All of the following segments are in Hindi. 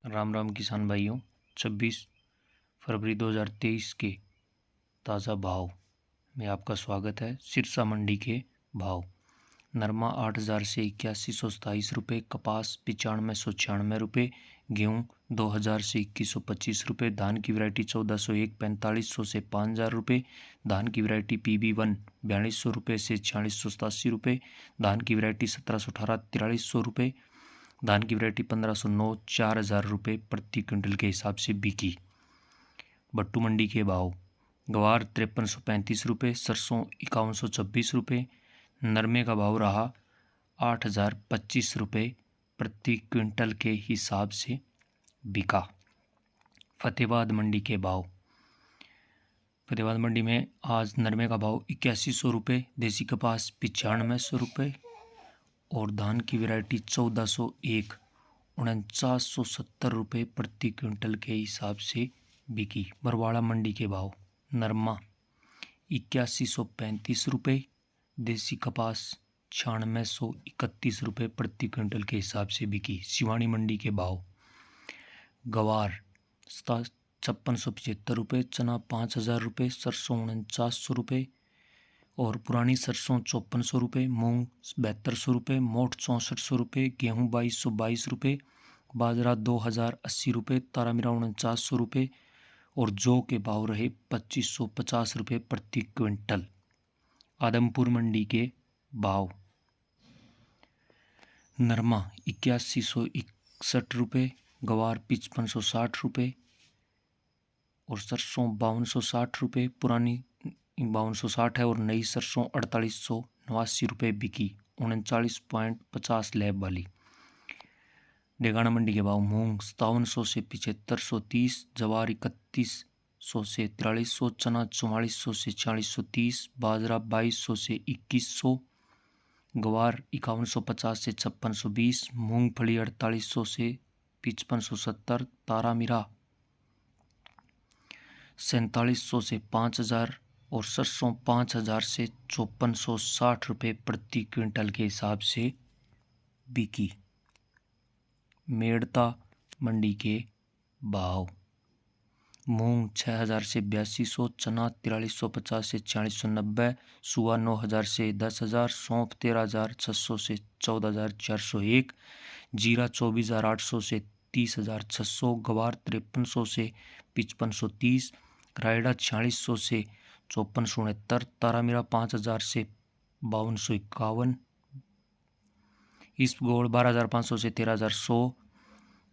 राम राम किसान भाइयों। 26 फरवरी 2023 के ताज़ा भाव में आपका स्वागत है। सिरसा मंडी के भाव: नरमा 8,000 से 8127 रुपये, कपास 9596 रुपये, गेहूँ 2000 से 2125 रुपये, धान की वैरायटी 1401 4500 से 5000 रुपये, धान की वैरायटी PB1 4200 रुपये से 4687 रुपये, धान की वैरायटी 1718 4300 रुपये, धान की वैरायटी 1509 4000 रुपये प्रति क्विंटल के हिसाब से बिकी। भट्टू मंडी के भाव: गवार 5335 रुपये, सरसों 5126 रुपये, नरमे का भाव रहा 8025 रुपये प्रति क्विंटल के हिसाब से बिका। फतेहाबाद मंडी के भाव: फतेहाबाद मंडी में आज नरमे का भाव 8100 रुपये, देसी कपास 9500 रुपये और धान की वैरायटी 1401 4970 रुपये प्रति क्विंटल के हिसाब से बिकी। बरवाड़ा मंडी के भाव: नरमा 8135 रुपये, देसी कपास 9631 रुपये प्रति क्विंटल के हिसाब से बिकी। सिवानी मंडी के भाव: गवार 5675 रुपये, चना 5000 रुपये, सरसों 4900 रुपये और पुरानी सरसों 5400 रुपये, मूंग 7200 रुपये, मोठ 6400 रुपये, गेहूँ 2222 रुपये, बाजरा 2080 रुपये, तारामीरा 4900 रुपये और जौ के भाव रहे 2550 रुपये प्रति क्विंटल। आदमपुर मंडी के भाव: नरमा 8161 रुपये, गवार 5560 रुपये और सरसों 5260 रुपये, पुरानी 5260 है और नई सरसों 4889 रुपये बिकी। 39.50 लैब वाली। डेगाना मंडी के भाव: मूंग 5700 से 7530, जवार 3100 से 4300, चना 4400 से 4630, बाजरा 2200 से 2100, गवार 5150 से 5620, मूंगफली 4800 से 5570, तारामीरा 4700 से 5000 और सरसों 5000 से 5460 रुपये प्रति क्विंटल के हिसाब से बिकी। मेड़ता मंडी के भाव: मूंग 6000 से 8200, चना 4350 से 4690, सुआ 9000 से 10000, सौंफ 13600 से 14401, जीरा 24800 से 30600, गवार 5300 से 5530, रायडा 4600 से 5469, तारामीरा 5000 से 5251, इसबगोल 12500 से 13100,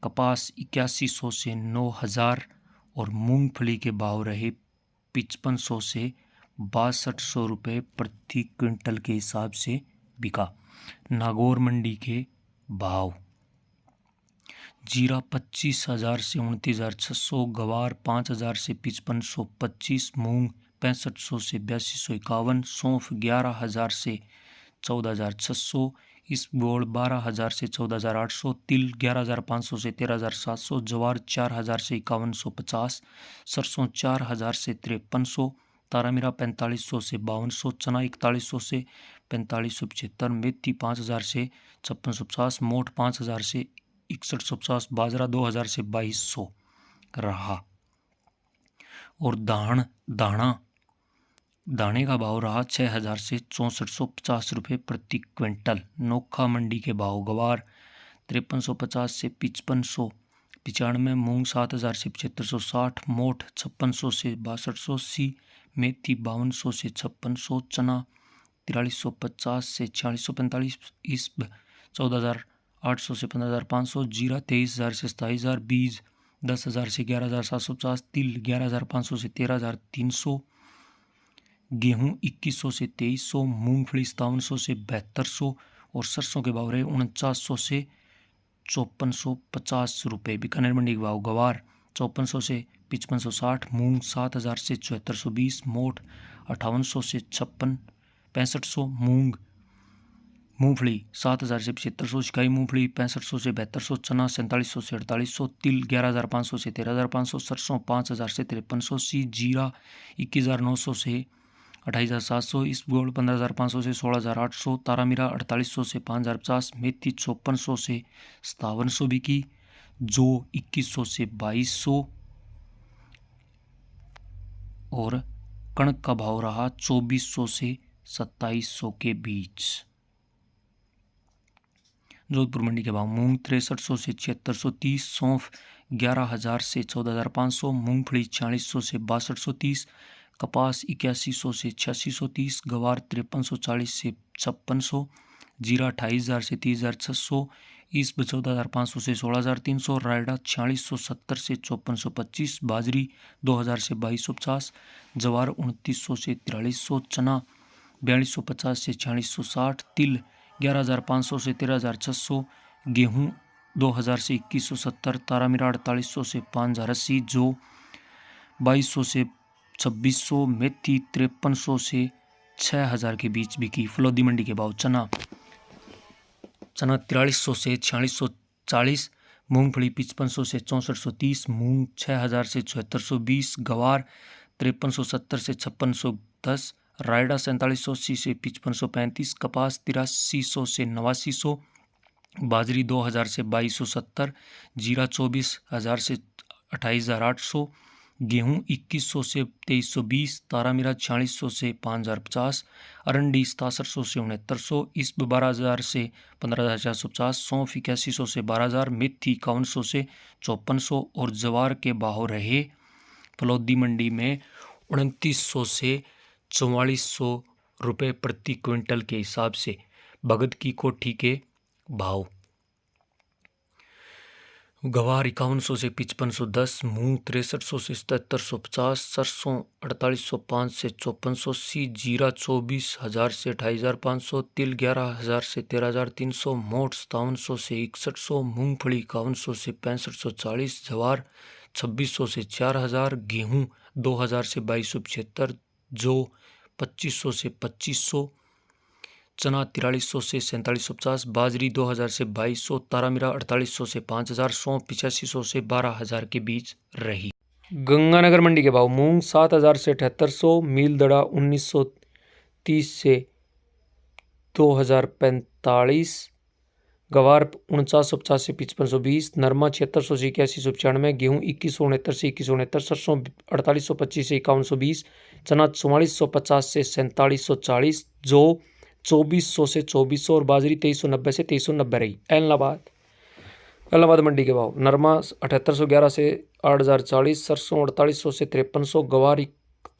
कपास 8100 से 9000 और मूंगफली के भाव रहे 5500 से 6200 रुपये प्रति क्विंटल के हिसाब से बिका। नागौर मंडी के भाव: जीरा 25000 से 29600, गवार 5000 से 5525, मूंग 6500 से 8251, सौंफ 11000 से 14600, इसबगोल 12000 से 14800, तिल 11500 से 13700, जवार 4000 से 5150, सरसों 4000 से 5300, तारामीरा 4500 से 5200, चना 4100 से 4575, मेथी 5000 से 5650, मोठ 5000 से 6150, बाजरा 2000 से 2200 रहा। और दाने का भाव रहा 6000 से 6450 रुपये प्रति क्विंटल। नोखा मंडी के भाव: गवार 5350 से 5595, मूंग 7000 से 7560, मोठ 5600 से 6280, मेथी 5200 से 5600, चना 4350 से 4645, इसब 14800 से 15500, जीरा 23000 से 27000, बीज 10000 से 11750, तिल 11500 से 13300, गेहूँ 2100 से 2300, मूंगफली 5700 से 7200 और सरसों के भाव रहे 4900 से 5450 रुपये। बीकानेर मंडी के भाव: गवार 5400 से 5560, मूंग 7000 से 7420, मोठ 5800 से 6500, मूंगफली 7000 से 7500, शिकाई मूंगफली 6500 से 7200, चना 4700 से 4800, तिल 11500 से 13500, सरसों 5000 से 5300, सी जीरा 21900 से 28700, इसबगोल 15500 से 16800, तारामीरा 4800 से 5050, मेथी 5600 से 5700 बिकी। जौ 2100 से 2200 और कणक का भाव रहा 2400 से 2700 के बीच। जोधपुर मंडी के भाव मूंग 6300 से 7630, सौंफ 11000 से 14500, मूंगफली 4600 से 6230, कपास 8100 से 8630, गवार 5340 से 5600, जीरा 28000 से 30600, ईसब 14500 से 16300, रायडा 4670 से 5425, बाजरी 2000 से 2250, जवार 2900 से 4300, चना 4250 से 4660, तिल 11500 से 13600, गेहूं 2000 से 2170, तारामीरा 4800 से 5080, जौ 2200 से 2600, मेथी 5300 से 6000 के बीच बिकी। फलोदी मंडी के भाव चना 4300 से 4640, मूंगफली 5500 से 6430, मूंग 6000 से 7420, गवार 5370 से 5610, रायडा 4780 से 5535, कपास 8300 से 8900, बाजरी 2000 से 2270, जीरा 24000 से 28800, गेहूं 2100 से 2320, तारामीरा 4600 से 5050, अरंडी 6700 से 6900, ईसब 12000 से 15450, सौंफ 8100 से 12000, मेथी 5100 से 5400 और जवार के भाव रहे फलोदी मंडी में 2900 से 4400 रुपये प्रति क्विंटल के हिसाब से। भगत की कोठी के भाव गवार 5100 से 5510, मूंग 6300 से 7750, सरसों 4805 से 5400, जीरा 24000 से 28500, तिल 11000 से 13300, मोठ 5700 से 6100, मूंगफली 5100 से 6540, जवार 2600 से 4000, गेहूं 2000 से 2275, जौ 2500 से 2500, चना 4300 से 4750, बाजरी 2000 से 2200, तारामीरा 4800 से 5000, सौंफ 8500 से 12000 के बीच रही। गंगानगर मंडी के भाव मूंग 7000 से 7800, मील दड़ा 1930 से 2045, गवार 4950 से 5520, नरमा 7600 से 8195, गेहूं 2169 से 2169, सरसों 4825 से 5120, चना 4450 से 4740, जौ 2400 से 2400 और बाजरी 2390 से 2390 रही। इलाहाबाद मंडी के भाव नरमा 7811 से 8040, सरसों 4800 से 5300, गवार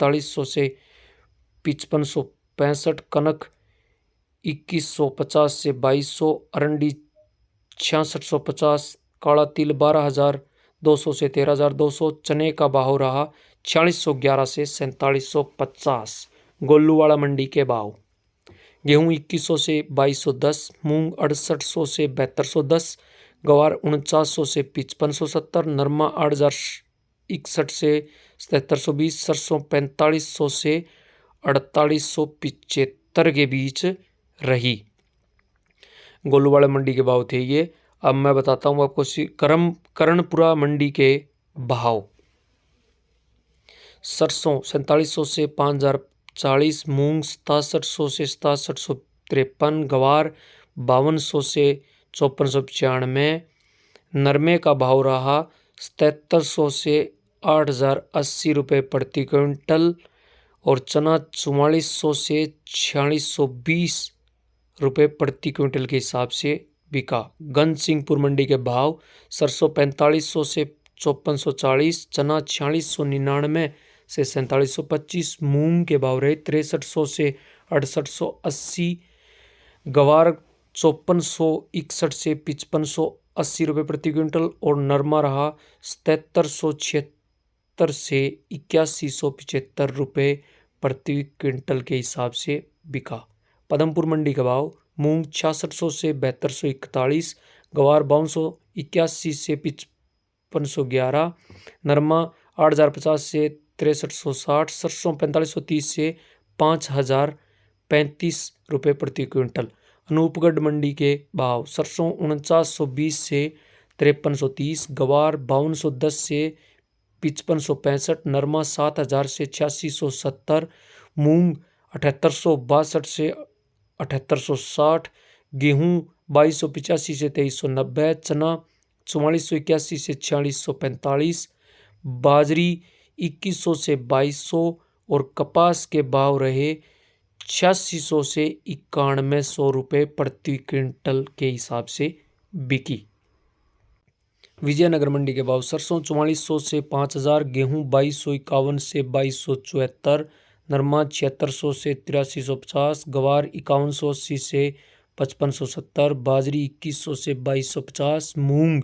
4100 से 5565, कनक 2150 से 2200, अरंडी 6650, काला तिल 12200 से 13200, चने का भाव रहा 4611 से 4750। गोलूवाड़ा मंडी के भाव गेहूं 2100 से 2210, मूंग 6800 से 7210, गवार 4900 से 5570, नरमा 8061 से 7720, सरसों 4500 से 4875 के बीच रही। गोलूवाड़ा मंडी के भाव थे ये। अब मैं बताता हूँ आपको करणपुरा मंडी के भाव। सरसों 4700 से 5040, मूंग 6700 से 6753, गवार 5200 से 5495, नरमे का भाव रहा 7700 से 8080 रुपये प्रति क्विंटल और चना 4400 से 4620 रुपये प्रति क्विंटल के हिसाब से बिका। गंज सिंहपुर मंडी के भाव सरसों 4500 से 5440, चना 4699 से 4725, मूंग के भाव रहे 6300 से 6880, गवार 5461 से 5580 रुपये प्रति क्विंटल और नरमा रहा 7776 से 8175 रुपये प्रति क्विंटल के हिसाब से बिका। पदमपुर मंडी का भाव मूंग 6600 से 7241, गवार 5281 से 5511, नरमा 8050 से 6360, सरसों 4530 से 5035 रुपये प्रति क्विंटल। अनूपगढ़ मंडी के भाव सरसों 4920 से 5330, गवार 5210 से 5565, नरमा 7000 से 8670, मूंग 7862 से 7860, गेहूं 2285 से 2390, चना 4481 से 4645, बाजरी 2100 से 2200 और कपास के भाव रहे 8600 से 9100 रुपये प्रति क्विंटल के हिसाब से बिकी। विजयनगर मंडी के भाव सरसों 4400 से 5000, गेहूं 2251 से 2274, नरमा 7600 से 8350, गवार 5180 से 5570, बाजरी 2100 से 2250, मूंग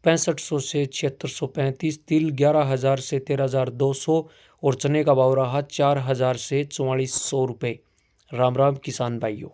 6500 से 7635, तिल 11000 से 13200 और चने का भाव रहा 4000 से 4400 रुपये। राम राम किसान भाइयों।